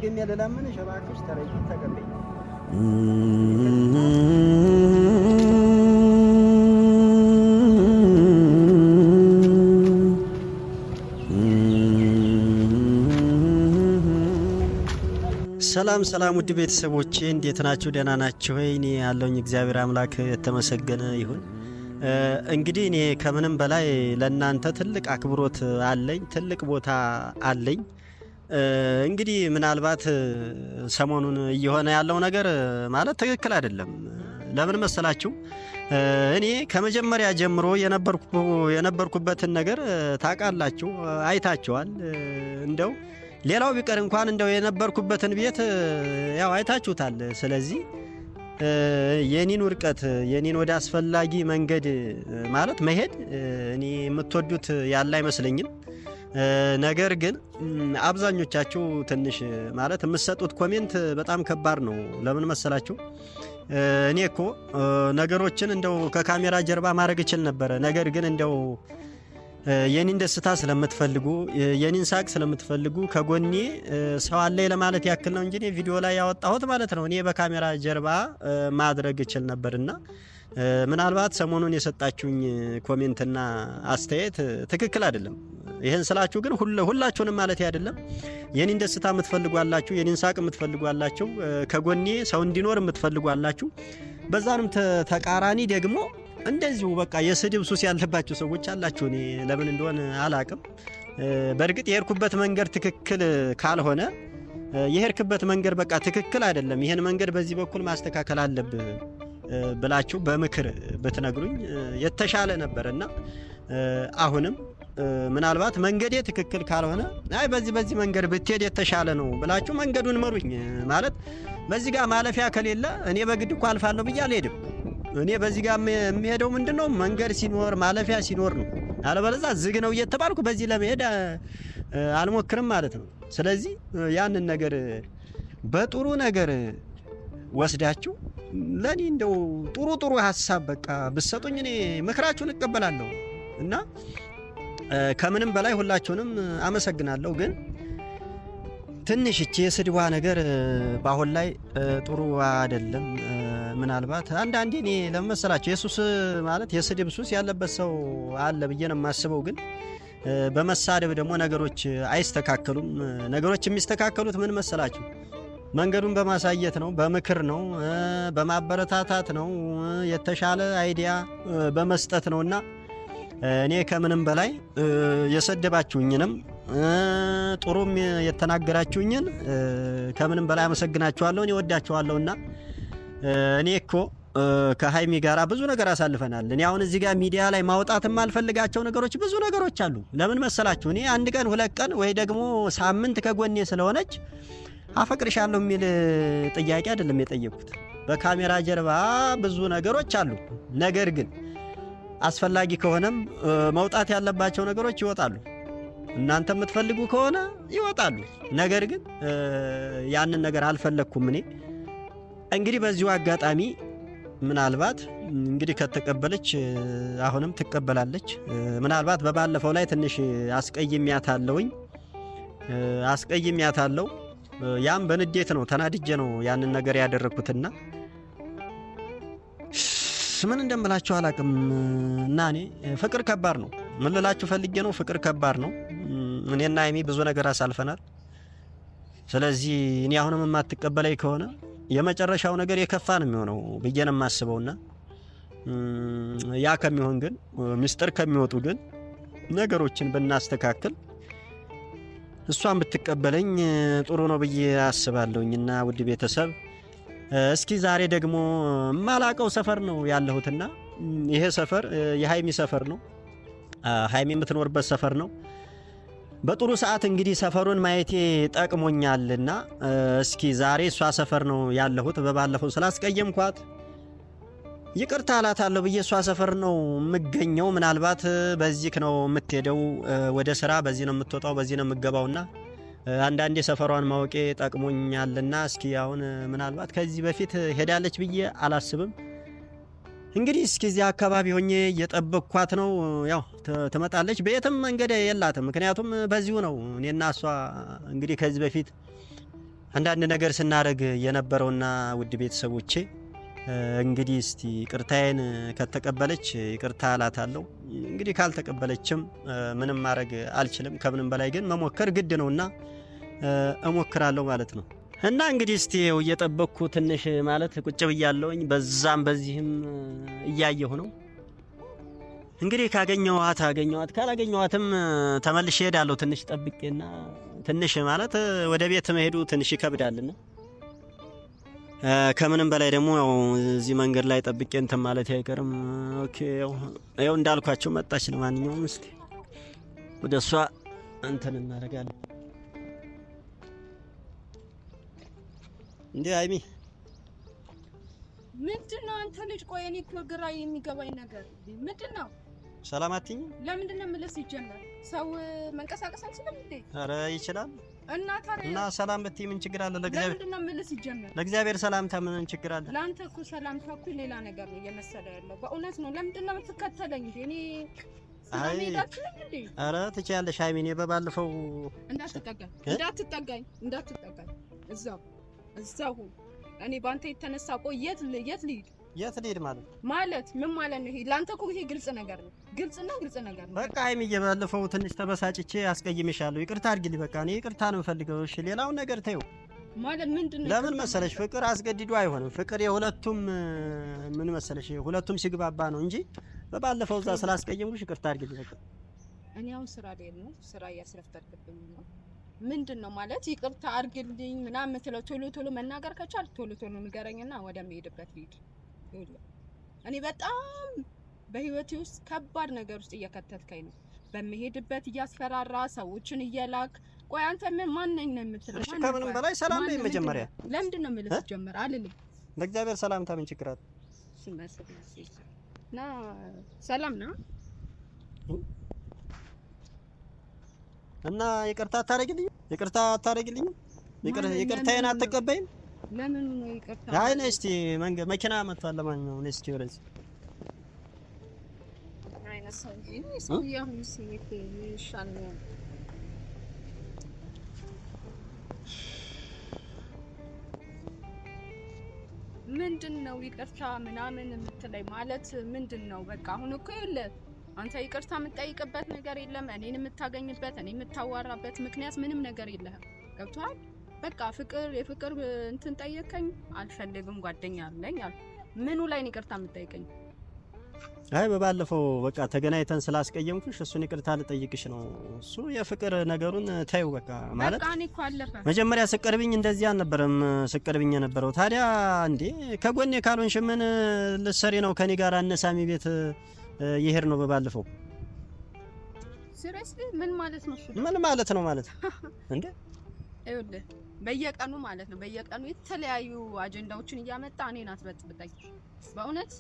ግን ያለላምን ሸባክሽ ተረጂ ተቀበይ ሰላም ሰላም ውድ ቤተሰቦቼ እንዴት ናችሁ? ደህና ናችሁ ወይ? እኔ ያለውኝ እግዚአብሔር አምላክ የተመሰገነ ይሁን። እንግዲህ እኔ ከምንም በላይ ለእናንተ ትልቅ አክብሮት አለኝ፣ ትልቅ ቦታ አለኝ። እንግዲህ ምናልባት ሰሞኑን እየሆነ ያለው ነገር ማለት ትክክል አይደለም። ለምን መሰላችሁ? እኔ ከመጀመሪያ ጀምሮ የነበርኩበትን ነገር ታውቃላችሁ፣ አይታችኋል። እንደው ሌላው ቢቀር እንኳን እንደው የነበርኩበትን ቤት ያው አይታችሁታል። ስለዚህ የኔን ውርቀት የኔን ወደ አስፈላጊ መንገድ ማለት መሄድ እኔ የምትወዱት ያለ አይመስለኝም። ነገር ግን አብዛኞቻችሁ ትንሽ ማለት የምትሰጡት ኮሜንት በጣም ከባድ ነው። ለምን መሰላችሁ? እኔ እኮ ነገሮችን እንደው ከካሜራ ጀርባ ማድረግ እችል ነበረ። ነገር ግን እንደው የኔን ደስታ ስለምትፈልጉ የኔን ሳቅ ስለምትፈልጉ ከጎኔ ሰው አለ ለማለት ያክል ነው እንጂ ቪዲዮ ላይ ያወጣሁት ማለት ነው። እኔ በካሜራ ጀርባ ማድረግ እችል ነበርና ምናልባት ሰሞኑን የሰጣችሁኝ ኮሜንትና አስተያየት ትክክል አይደለም። ይሄን ስላችሁ ግን ሁላችሁንም ማለት አይደለም። የኔን ደስታ የምትፈልጉ አላችሁ፣ የኔን ሳቅ የምትፈልጉ አላችሁ፣ ከጎኔ ሰው እንዲኖር የምትፈልጉ አላችሁ። በዛንም ተቃራኒ ደግሞ እንደዚሁ በቃ የስድብ ሱስ ያለባችሁ ሰዎች አላችሁ። እኔ ለምን እንደሆነ አላቅም። በእርግጥ የሄድኩበት መንገድ ትክክል ካልሆነ የሄድክበት መንገድ በቃ ትክክል አይደለም፣ ይሄን መንገድ በዚህ በኩል ማስተካከል አለብህ ብላችሁ በምክር ብትነግሩኝ የተሻለ ነበርና አሁንም ምናልባት መንገዴ ትክክል ካልሆነ አይ በዚህ መንገድ ብትሄድ የተሻለ ነው ብላችሁ መንገዱን መሩኝ። ማለት በዚህ ጋር ማለፊያ ከሌለ እኔ በግድ እኮ አልፋለሁ ብዬ አልሄድም። እኔ በዚህ ጋር የሚሄደው ምንድነው መንገድ ሲኖር ማለፊያ ሲኖር ነው። አለበለዚያ ዝግ ነው እየተባልኩ በዚህ ለመሄድ አልሞክርም ማለት ነው። ስለዚህ ያንን ነገር በጥሩ ነገር ወስዳችሁ ለኔ እንደው ጥሩ ሐሳብ በቃ ብትሰጡኝ እኔ ምክራችሁን እቀበላለሁ እና ከምንም በላይ ሁላችሁንም አመሰግናለሁ። ግን ትንሽ እቺ የስድቧ ነገር ባሁን ላይ ጥሩ አይደለም። ምናልባት አንዳንዴ እኔ ለመሰላችሁ የሱስ ማለት የስድብ ሱስ ያለበት ሰው አለ ብዬ ነው የማስበው። ግን በመሳደብ ደግሞ ነገሮች አይስተካከሉም። ነገሮች የሚስተካከሉት ምን መሰላችሁ? መንገዱን በማሳየት ነው፣ በምክር ነው፣ በማበረታታት ነው፣ የተሻለ አይዲያ በመስጠት ነውና እኔ ከምንም በላይ የሰደባችሁኝንም ጥሩም የተናገራችሁኝን ከምንም በላይ አመሰግናችኋለሁ። እኔ ወዳችኋለሁና እኔ እኮ ከሃይሚ ጋራ ብዙ ነገር አሳልፈናል። እኔ አሁን እዚህ ጋር ሚዲያ ላይ ማውጣት የማልፈልጋቸው ነገሮች ብዙ ነገሮች አሉ። ለምን መሰላችሁ? እኔ አንድ ቀን ሁለት ቀን ወይ ደግሞ ሳምንት ከጎኔ ስለሆነች አፈቅርሻለሁ የሚል ጥያቄ አይደለም የጠየቁት። በካሜራ ጀርባ ብዙ ነገሮች አሉ። ነገር ግን አስፈላጊ ከሆነም መውጣት ያለባቸው ነገሮች ይወጣሉ። እናንተ የምትፈልጉ ከሆነ ይወጣሉ። ነገር ግን ያንን ነገር አልፈለኩም። እኔ እንግዲህ በዚሁ አጋጣሚ ምናልባት እንግዲህ ከተቀበለች አሁንም ትቀበላለች። ምናልባት በባለፈው ላይ ትንሽ አስቀይሜያታለሁ። ያም በንዴት ነው፣ ተናድጄ ነው ያንን ነገር ያደረኩትና ምን እንደምላችሁ አላቅም። እና እኔ ፍቅር ከባድ ነው። ምን ልላችሁ ፈልጌ ነው፣ ፍቅር ከባድ ነው። እኔና ሃይሚ ብዙ ነገር አሳልፈናል። ስለዚህ እኔ አሁንም የማትቀበለኝ ከሆነ የመጨረሻው ነገር የከፋ ነው የሚሆነው ብዬ ነው የማስበውና ያ ከሚሆን ግን ምስጢር ከሚወጡ ግን ነገሮችን ብናስተካክል እሷን ብትቀበለኝ ጥሩ ነው ብዬ አስባለሁኝና ውድ ቤተሰብ እስኪ ዛሬ ደግሞ ማላቀው ሰፈር ነው ያለሁትና ይሄ ሰፈር የሃይሚ ሰፈር ነው። ሃይሚ የምትኖርበት ሰፈር ነው። በጥሩ ሰዓት እንግዲህ ሰፈሩን ማየቴ ጠቅሞኛልና እስኪ ዛሬ እሷ ሰፈር ነው ያለሁት። በባለፈው ስላስቀየምኳት ይቅርታ አላታለሁ ብዬ እሷ ሰፈር ነው የምገኘው። ምናልባት በዚህ ነው የምትሄደው ወደ ስራ፣ በዚህ ነው የምትወጣው፣ በዚህ ነው የምገባውና አንዳንዴ ሰፈሯን ማወቄ ጠቅሞኛልና እስኪ አሁን ምናልባት ከዚህ በፊት ሄዳለች ብዬ አላስብም። እንግዲህ እስከዚህ አካባቢ ሆኜ እየጠበቅኳት ነው። ያው ትመጣለች። በየትም መንገድ የላትም። ምክንያቱም በዚሁ ነው እኔና እሷ እንግዲህ ከዚህ በፊት አንዳንድ ነገር ስናደርግ የነበረውና ውድ ቤተሰቦቼ እንግዲህ እስቲ ይቅርታዬን ከተቀበለች ይቅርታ አላታለሁ። እንግዲህ ካልተቀበለችም ምንም ማድረግ አልችልም። ከምንም በላይ ግን መሞከር ግድ ነውና እሞክራለሁ ማለት ነው። እና እንግዲህ እስቲ እየጠበቅኩ ትንሽ ማለት ቁጭ ብያለሁኝ። በዛም በዚህም እያየሁ ነው። እንግዲህ ካገኘኋት አገኘኋት፣ ካላገኘኋትም ተመልሼ እሄዳለሁ። ትንሽ ጠብቄና ትንሽ ማለት ወደ ቤት መሄዱ ትንሽ ይከብዳልና ከምንም በላይ ደግሞ ያው እዚህ መንገድ ላይ ጠብቄ እንትን ማለት አይቀርም። ኦኬ ያው እንዳልኳቸው መጣች። ለማንኛውም እስቲ ወደ እሷ እንትን እናደርጋለን። እንዴ አይሚ ምንድነው አንተ ልጅ? ቆይ እኔ እኮ ግራ የሚገባኝ ነገር ምንድነው? ሰላም አትይኝ? ለምንድነው የምልስ? ይጀምር ሰው መንቀሳቀስ አይችልም እንዴ? ኧረ ይችላል። እና ታዲያ እና ሰላም ብትይ ምን ችግር አለ? ለእግዚአብሔር ለምንድነው የምልስ? ይጀምር ለእግዚአብሔር ሰላምታ ምን ችግር አለ? ለአንተ እኮ ሰላምታ እኮ ሌላ ነገር ነው እየመሰለ ያለው። በእውነት ነው። ለምንድነው የምትከተለኝ? እኔ ኧረ ትችያለሽ አይሚ። እኔ በባለፈው እንዳትጠጋኝ እዛው እኔ ባንተ የተነሳ ቆይ የት ልሂድ ማለት ምን ማለት ነው? ይሄ ላንተ እኮ ይሄ ግልጽ ነገር ነው። ግልጽ ነገር ነው። በቃ አይሚ ባለፈው ትንሽ ተበሳጭቼ አስቀይሜሻለሁ። ይቅርታ አድርጊልኝ። በቃ እኔ ይቅርታ ነው የምፈልገው። እሺ ሌላውን ነገር ተይው። ማለት ምንድነው? ለምን መሰለሽ ፍቅር አስገድዶ አይሆንም። ፍቅር የሁለቱም ምን መሰለሽ ሁለቱም ሲግባባ ነው እንጂ በባለፈው እዛ ስላስቀየምኩሽ ይቅርታ አድርጊልኝ። በቃ እኔ አሁን ስራ ላይ ነው። ስራ እያስረፈድክብኝ ነው። ምንድነው ማለት ይቅርታ አድርግልኝ ምናምን የምትለው? ቶሎ መናገር ከቻል ቶሎ ንገረኝና ወደምሄድበት ልሂድ። እኔ በጣም በህይወቴ ውስጥ ከባድ ነገር ውስጥ እየከተትከኝ ነው። በመሄድበት እያስፈራራ ሰዎችን እየላክ ቆይ አንተ ማን ነኝ ነው የምትለው? እሺ ከምንም በላይ ሰላም ነኝ። መጀመሪያ ለምንድነው የምልህ? ጀመር አልልም። ለእግዚአብሔር ሰላምታ ምን ችግር አለ? ና ሰላም ነው እና ይቅርታ አታረግልኝ? ይቅርታዬን አትቀበይም? ለምን ነው ይቅርታ? አይ ነይ እስቲ መንገድ መኪና መጥቷል። ለማንኛውም ነይ እስቲ ወደዚህ። ሰው ያሁን ሲት ይሻላል። ምንድነው ይቅርታ ምናምን የምትለኝ ማለት ምንድነው? በቃ አሁን እኮ ይኸውልህ አንተ ይቅርታ የምትጠይቅበት ነገር የለም። እኔን የምታገኝበት እኔ የምታዋራበት ምክንያት ምንም ነገር የለህም። ገብቶሃል? በቃ የፍቅር እንትን ጠየቀኝ። አልፈልግም ጓደኛ አለኝ አልኩ። ምኑ ላይ ነው ይቅርታ የምትጠይቀኝ? አይ በባለፈው በቃ ተገናኝተን ስላስቀየምኩሽ እሱን ይቅርታ ልጠይቅሽ ነው። እሱ የፍቅር ነገሩን ታዩ በቃ ማለት በቃ እኔ እኮ አለፈ። መጀመሪያ ስቀርብኝ እንደዚህ አልነበረም ስቀርብኝ የነበረው። ታዲያ እንዴ ከጎኔ ካልሆንሽ ምን ልትሰሪ ነው ከኔ ጋር አነሳሚ ቤት ይሄር ነው? በባለፈው ሲሪየስሊ ምን ማለት ነው? ምን ማለት ነው ማለት እንዴ? ይኸውልህ በየቀኑ ማለት ነው በየቀኑ የተለያዩ አጀንዳዎችን እያመጣ እኔን አትበጥብጠኝ። በእውነት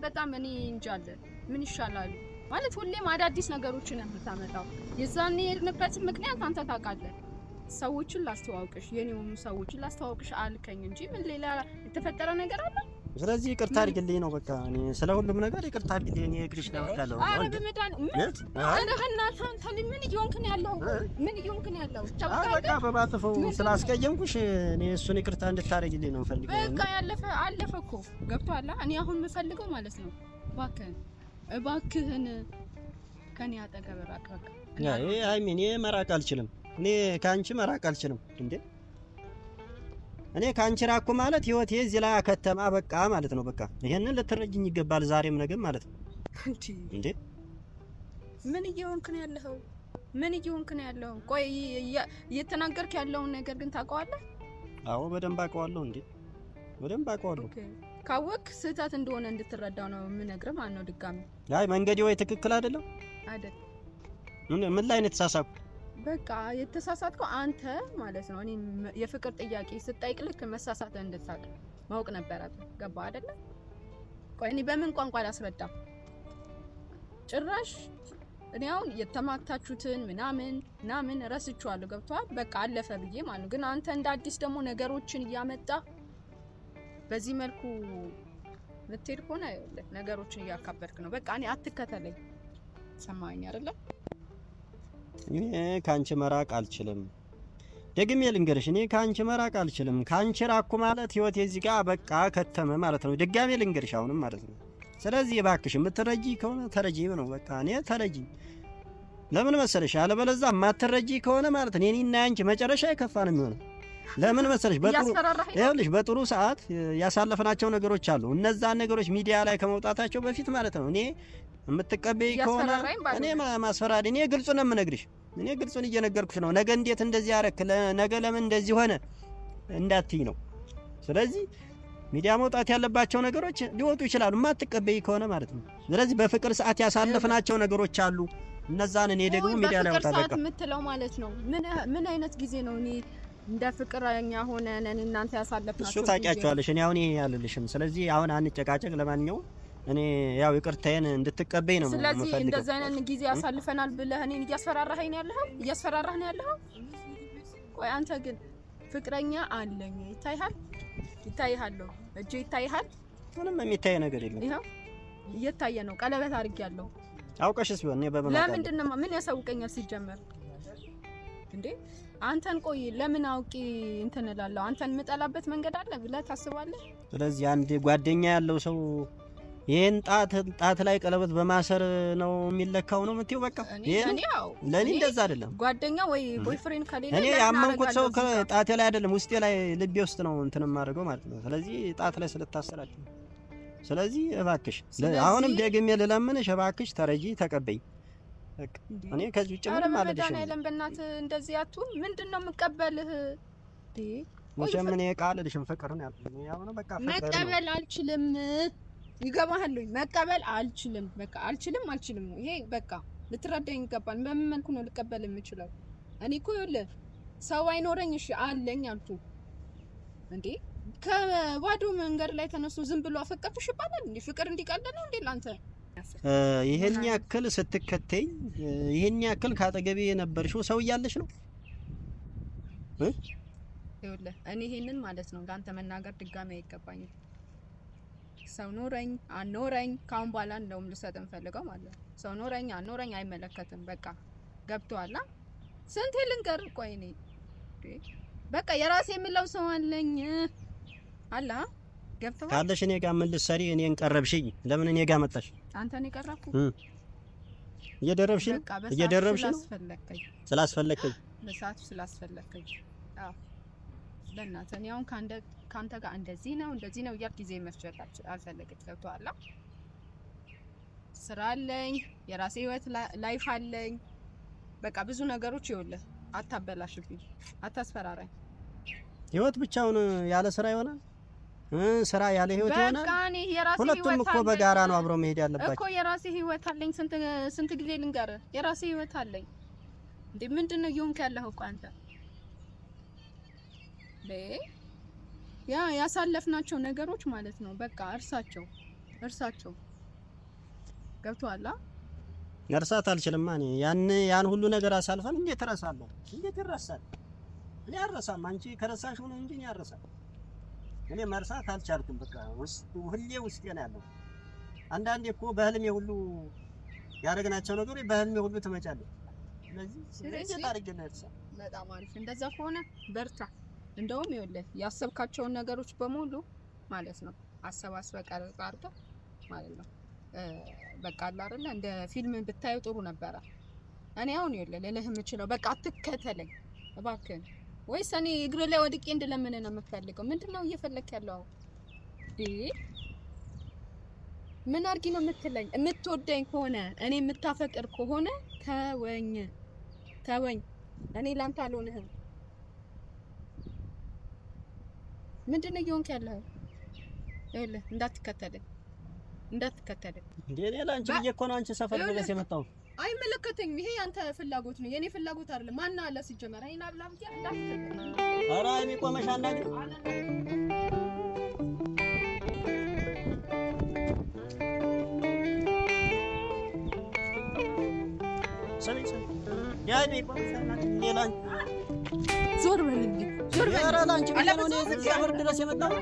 በጣም እኔ እንጃለ ምን ይሻላል ማለት ሁሌም አዳዲስ ነገሮችን የምታመጣው። የዛኔ የሄድንበት ምክንያት አንተ ታውቃለህ። ሰዎችን ላስተዋውቅሽ የኔውን ሰዎችን ላስተዋውቅሽ አልከኝ እንጂ ምን ሌላ የተፈጠረ ነገር አለ? ስለዚህ ይቅርታ አድርግልኝ ነው በቃ። እኔ ስለ ሁሉም ነገር ይቅርታ አድርግልኝ። እኔ እግርሽ ላይ ወጣለሁ። አረ በመዳን ምን እየሆንክ ነው ያለው? በቃ በባለፈው ስላስቀየምኩሽ እኔ እሱን ይቅርታ እንድታረግልኝ ነው ፈልገው። በቃ አለፈ እኮ ገብቶሃል። እኔ አሁን የምፈልገው ማለት ነው እባክህን ከኔ አጠገብ ራቅ። በቃ አይ እኔ መራቅ አልችልም። እኔ ካንቺ መራቅ አልችልም እንዴ። እኔ ካንቺ ራኩ ማለት ህይወቴ እዚህ ላይ አከተማ በቃ ማለት ነው። በቃ ይሄንን ልትረጅኝ ይገባል ዛሬም ነገም ማለት ነው። እንዴ ምን እየሆንክ ነው ያለው? ቆይ እየተናገርክ ያለውን ነገር ግን ታውቀዋለህ? አዎ በደንብ አውቀዋለሁ። እንዴ በደንብ አውቀዋለሁ። ካወቅ ስህተት እንደሆነ እንድትረዳው ነው የምነግርህ። ማን ነው ድጋሚ? አይ መንገዴ ወይ ትክክል አይደለም አይደል? ምን ላይ ነው የተሳሳትኩ? በቃ የተሳሳትከው አንተ ማለት ነው። እኔ የፍቅር ጥያቄ ስጠይቅ ልክ መሳሳት እንድታውቅ ማወቅ ነበረብህ። ገባ አይደለ? ቆይ እኔ በምን ቋንቋ ላስረዳ? ጭራሽ እኔ አሁን የተማታችሁትን ምናምን ረስቼዋለሁ። ገብቶሃል? በቃ አለፈ ብዬ ማለት ነው። ግን አንተ እንደ አዲስ ደግሞ ነገሮችን እያመጣ በዚህ መልኩ ልትሄድ ከሆነ ነገሮችን እያካበድክ ነው። በቃ እኔ አትከተለኝ። ሰማኸኝ አይደለ? እኔ ካንቺ መራቅ አልችልም። ደግሜ ልንገርሽ እኔ ካንቺ መራቅ አልችልም። ካንቺ ራኩ ማለት ህይወቴ እዚህ ጋር በቃ ከተመ ማለት ነው። ድጋሜ ልንገርሽ አሁንም ማለት ነው። ስለዚህ እባክሽ የምትረጂ ከሆነ ተረጂ ነው በቃ። እኔ ተረጂ ለምን መሰለሽ? አለበለዚያ የማትረጂ ከሆነ ማለት ነው እኔና አንቺ መጨረሻ የከፋ ነው የሚሆነው። ለምን መሰለሽ? በጥሩ ሰዓት ያሳለፈናቸው ነገሮች አሉ። እነዛን ነገሮች ሚዲያ ላይ ከመውጣታቸው በፊት ማለት ነው እኔ የምትቀበይ ከሆነ እኔ ማስፈራሪ እኔ ግልጹ ነው የምነግርሽ። እኔ ግልጹን እየነገርኩሽ ነው። ነገ እንዴት እንደዚህ አረክ፣ ነገ ለምን እንደዚህ ሆነ እንዳትይ ነው። ስለዚህ ሚዲያ መውጣት ያለባቸው ነገሮች ሊወጡ ይችላሉ የማትቀበይ ከሆነ ማለት ነው። ስለዚህ በፍቅር ሰዓት ያሳለፍናቸው ነገሮች አሉ። እነዛን እኔ ደግሞ ሚዲያ ላይ ወጣ በቃ የምትለው ማለት ነው። ምን አይነት ጊዜ ነው እኔ እንደ ፍቅረኛ ሆነን እኔ እናንተ ያሳለፍናቸው? እሱ ታውቂያቸዋለሽ። እኔ አሁን ይሄ ያልልሽም። ስለዚህ አሁን አንጨቃጨቅ። ለማንኛውም እኔ ያው ይቅርታዬን እንድትቀበይ ነው የምፈልገው። ስለዚህ እንደዛ አይነት ጊዜ ያሳልፈናል ብለህ እኔን እያስፈራራኸኝ ነው ያለኸው? እያስፈራራህ ነው ያለኸው? ቆይ አንተ ግን ፍቅረኛ አለኝ ይታይሃል? ይታይሃል? እጄ ይታይሃል? ምንም የሚታይ ነገር የለም። ይሄው እየታየ ነው። ቀለበት አድርጌያለሁ። አውቀሽስ ቢሆን እኔ በምን ለምንድን ነው ምን ያሳውቀኛል ሲጀመር እንዴ? አንተን ቆይ ለምን አውቂ እንትን እላለሁ? አንተን የምጠላበት መንገድ አለ ብለህ ታስባለህ? ስለዚህ አንድ ጓደኛ ያለው ሰው ይሄን ጣት ላይ ቀለበት በማሰር ነው የሚለካው ነው የምትይው? በቃ ለኔ እንደዛ አይደለም። ጓደኛ ወይ ቦይፍሬንድ ከሌለ እኔ ያመንኩት ሰው ጣቴ ላይ አይደለም ውስጤ ላይ ልቤ ውስጥ ነው እንትን የማደርገው ማለት ነው። ስለዚህ ጣት ላይ ስለታሰራችሁ ስለዚህ እባክሽ አሁንም ደግሜ ልለምንሽ እባክሽ ተረጂ ተቀበይ። እኔ ከዚህ ውጭ ምንም አልልሽም። አረ በእናትህ እንደዚህ አትሁን። ምንድነው የምቀበልህ? መቼም እኔ ቃል ልሽም ፍቅር ነው ያልኩኝ። ያው ነው በቃ ፍቅር ነው። መቀበል አልችልም። ይገባሃል? መቀበል አልችልም። በቃ አልችልም። ይሄ በቃ ልትረዳኝ ይገባል። በምን መልኩ ነው ልቀበል የምችለው? እኔ እኮ ይኸውልህ ሰው አይኖረኝ እሺ አለኝ አልኩ እንዴ። ከባዶ መንገድ ላይ ተነስቶ ዝም ብሎ አፈቀርኩሽ ይባላል እንዴ? ፍቅር እንዲቀልድ ነው እንዴ ላንተ? ይሄን ያክል ስትከተኝ ይሄን ያክል ካጠገቤ የነበርሽው ሰው እያለሽ ነው ይኸውልህ እኔ ይሄንን ማለት ነው ላንተ መናገር ድጋሚ አይገባኝም። ሰው ኖረኝ አኖረኝ ካሁን በኋላ እንደውም ልሰጥም ፈልገው ማለት ነው። ሰው ኖረኝ አኖረኝ አይመለከትም። በቃ ገብቶሃል? ስንቴ ልንገር? ቆይ እኔ በቃ የራሴ የምለው ሰው አለኝ አላ ገብቶሃል? ካለሽ እኔ ጋር ምን ልትሰሪ እኔን ቀረብሽኝ? ለምን እኔ ጋር መጣሽ? አንተ ነው የቀረብኩ? እየደረብሽ ነው ስላስፈለከኝ በሰዓቱ ስላስፈለከኝ። አዎ ለእናትህ እኔ አሁን ካንተ ጋር እንደዚህ ነው እያልኩ ጊዜ መፍጀት አልፈለግም። ገብቶሃል? ስራ አለኝ፣ የራሴ ህይወት ላይፍ አለኝ። በቃ ብዙ ነገሮች ይኸውልህ አታበላሽብኝ፣ አታስፈራራኝ። ህይወት ብቻውን ያለ ስራ ይሆናል? ስራ ያለ ህይወት ይሆናል? በቃ እኔ የራሴ ሁለቱም እኮ በጋራ ነው አብረው መሄድ ያለባቸው እኮ። የራሴ ህይወት አለኝ። ስንት ጊዜ ልንገርህ? የራሴ ህይወት አለኝ። እንዴ ምንድነው እየሆንክ ያለኸው እኮ አንተ? ያሳለፍናቸው ነገሮች ማለት ነው በቃ እርሳቸው። ገብቶሃል? እርሳት አልችልም እኔ ያን ሁሉ ነገር አሳልፈን እንዴት እረሳለሁ? እንዴት ይረሳል? እኔ አልረሳም። አንቺ ከረሳሽው ነው እንጂ እኔ አልረሳም። እኔ መርሳት አልቻልኩም። በቃ ሁሌ ውስጤ ነው ያለው። አንዳንዴ እኮ በህልሜ ሁሉ ያደረግናቸው ነገሮች በህልሜ ሁሉ ትመጫለሽ። ስለዚህ ታርገናልሽ። በጣም አሪፍ። እንደዛ ከሆነ በርታ። እንደውም ይኸውልህ ያሰብካቸውን ነገሮች በሙሉ ማለት ነው አሰባስበህ ቀርጸህ አድርገህ ማለት ነው በቃ አለ አይደለ እንደ ፊልም ብታዩ ጥሩ ነበረ። እኔ አሁን ይኸውልህ ልልህ የምችለው በቃ አትከተለኝ እባክህን። ወይስ እኔ እግር ላይ ወድቄ እንድለምን ነው የምፈልገው? ምንድነው እየፈለክ ያለው? ምን አድርጊ ነው የምትለኝ? የምትወደኝ ከሆነ እኔ የምታፈቅር ከሆነ ተወኝ። እኔ ላንተ አልሆንህም። ምንድነው እየሆንክ ያለው? ይኸውልህ እንዳትከተለኝ እንዴ ሌላ አንቺ ብዬ እኮ ነው አንቺ ሰፈር ድረስ የመጣው። አይመለከተኝም። ይሄ ያንተ ፍላጎት ነው፣ የኔ ፍላጎት አይደለም። ማን አለ ሲጀመር? አይና ብላም ያላፍ ኧረ አይኔ ቆመሽ አንዳንዴ ሰሚኝ ያኔ ቆመሽ አንዳንዴ ሌላ ዞር በልልኝ። ኧረ ላንቺ ብዬ ነው እኔ እዚህ ሰፈር ድረስ የመጣው።